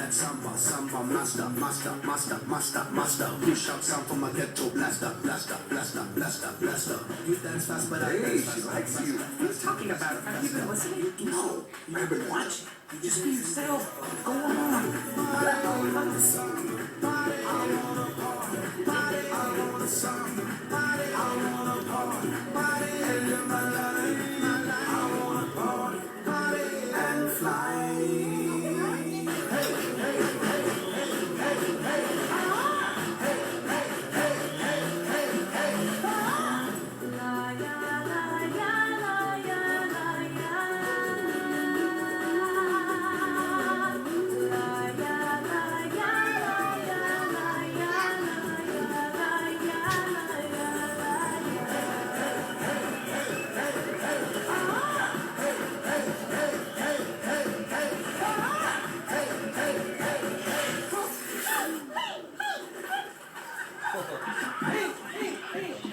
that samba, samba master, master, master, master, master. Push up sound from my ghetto blaster, blaster, blaster, blaster, blaster. You dance fast, but I Hey, dance she fast. likes you. What are you talking about? Have you been listening? No, I've been watching. Just be yourself. Go on. And fly. Hey, hey, hey.